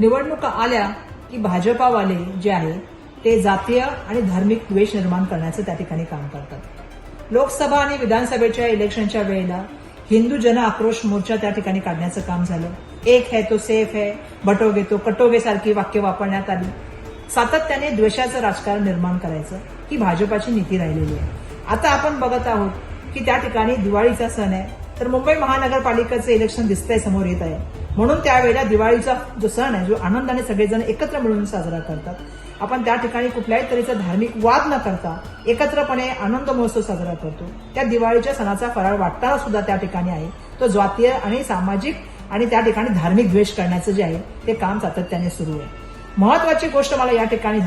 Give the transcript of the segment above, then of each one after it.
निवडणुका आल्या की भाजपावाले जे आहे ते जातीय आणि धार्मिक द्वेष निर्माण करण्याचं त्या ठिकाणी काम करतात। लोकसभा आणि विधानसभेच्या इलेक्शनच्या वेळेला हिंदू जन आक्रोश मोर्चा त्या ठिकाणी काढण्याचं काम झालं। एक है तो सेफ है, बटोगे तो कटोगे सारखी वाक्य वापरण्यात आली। सातत्याने द्वेषाचं राजकारण निर्माण करायचं ही भाजपाची नीती राहिलेली आहे। आता आपण बघत आहोत की त्या ठिकाणी दिवाळीचा सण आहे, तर मुंबई महानगरपालिकेचं इलेक्शन दिसतंय समोर येत आहे, म्हणून त्यावेळेला दिवाळीचा जो सण आहे, जो आनंदाने सगळेजण एकत्र मिळून साजरा करतात, आपण त्या ठिकाणी कुठल्याही तऱ्हेचा धार्मिक वाद न करता एकत्रपणे आनंद महोत्सव साजरा करतो। त्या दिवाळीच्या सणाचा फराळ वाटताना सुद्धा त्या ठिकाणी आहे तो जातीय आणि सामाजिक आणि त्या ठिकाणी धार्मिक द्वेष करण्याचं जे आहे ते काम सातत्याने सुरू आहे। महत्वाची गोष्ट मला या ठिकाणी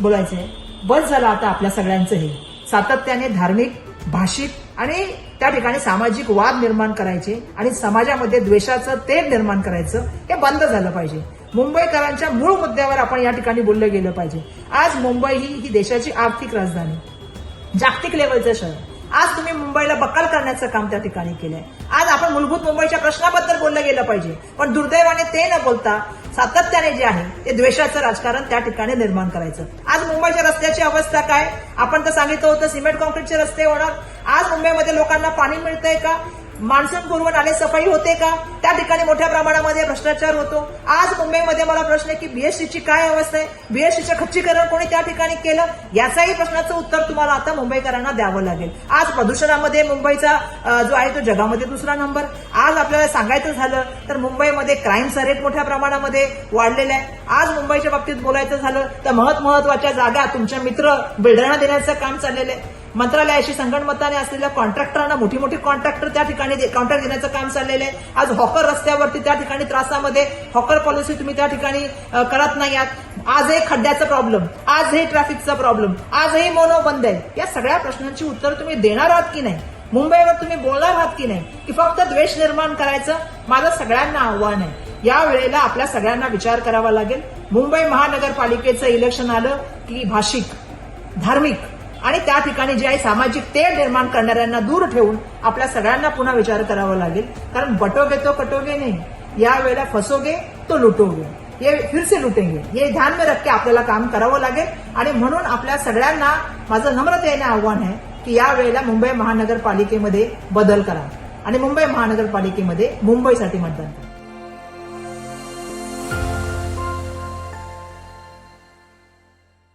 बोलायचंय, बस झालं आता आपल्या सगळ्यांचं हे सातत्याने धार्मिक, भाषिक आणि त्या ठिकाणी सामाजिक वाद निर्माण करायचे आणि समाजामध्ये द्वेषाचं तेढ निर्माण करायचं हे बंद झालं पाहिजे। मुंबईकरांच्या मूळ मुद्द्यावर आपण या ठिकाणी बोललं गेलं पाहिजे। आज मुंबई ही देशाची आर्थिक राजधानी, जागतिक लेवलचं शहर, आज तुम्ही मुंबईला बक्कल करण्याचं काम त्या ठिकाणी केलंय। आज आपण मूलभूत मुंबईच्या प्रश्नाबद्दल बोललं गेलं पाहिजे, पण दुर्दैवाने ते न बोलता सातत्याने जे आहे ते द्वेषाचं राजकारण त्या ठिकाणी निर्माण करायचं। आज मुंबईच्या रस्त्याची अवस्था काय, आपण तर सांगितलं होतं सिमेंट कॉन्क्रीटचे रस्ते होणार। आज मुंबईमध्ये लोकांना पाणी मिळतंय का, मान्सून पूर्व नाले सफाई होते का, त्या ठिकाणी मोठ्या प्रमाणामध्ये भ्रष्टाचार होतो। आज मुंबईमध्ये मला प्रश्न आहे की बीएसटीची काय अवस्था आहे, बीएसटीचं खच्चीकरण कोणी त्या ठिकाणी केलं, याचाही प्रश्नाचं उत्तर तुम्हाला आता मुंबईकरांना द्यावं लागेल। आज प्रदूषणामध्ये मुंबईचा जो आहे तो जगामध्ये दुसरा नंबर। आज आपल्याला सांगायचं झालं तर मुंबईमध्ये क्राईमचा रेट मोठ्या प्रमाणामध्ये वाढलेला आहे। आज मुंबईच्या बाबतीत बोलायचं झालं तर महत्वाच्या जागा तुमच्या मित्र बिल्डरांना देण्याचं काम चाललेलं आहे। मंत्रालयाशी संगणमताने असलेल्या कॉन्ट्रॅक्टरांना मोठी मोठी कॉन्ट्रॅक्टर त्या ठिकाणी कॉन्ट्रॅक्ट देण्याचं काम चाललेलं आहे। आज हॉकर रस्त्यावरती त्या ठिकाणी त्रासामध्ये हॉकर पॉलिसी तुम्ही त्या ठिकाणी करत नाही आहात। आजही खड्ड्याचा प्रॉब्लेम, आजही ट्रॅफिकचा प्रॉब्लेम, आजही मोनो बंद आहे। या सगळ्या प्रश्नांची उत्तर तुम्ही देणार आहात की नाही, मुंबईवर तुम्ही बोलणार आहात की नाही, की फक्त द्वेष निर्माण करायचं, माझं सगळ्यांना आव्हान आहे। या वेळेला आपल्या सगळ्यांना विचार करावा लागेल। मुंबई महानगरपालिकेचं इलेक्शन आलं की भाषिक, धार्मिक आणि त्या ठिकाणी जे आहे सामाजिक तेढ निर्माण करणाऱ्यांना दूर ठेवून आपल्या सगळ्यांना पुन्हा विचार करावा लागेल, कारण बटोगे तो कटोगे नाही, या वेळेला फसोगे तो लुटोगे, ये फिर से लुटेंगे, ये ध्यान में रख के आपल्याला काम करावं लागेल। आणि म्हणून आपल्या सगळ्यांना माझं नम्रतेने आव्हान आहे की या वेळेला मुंबई महानगरपालिकेमध्ये बदल करा आणि मुंबई महानगरपालिकेमध्ये मुंबईसाठी मतदान करा।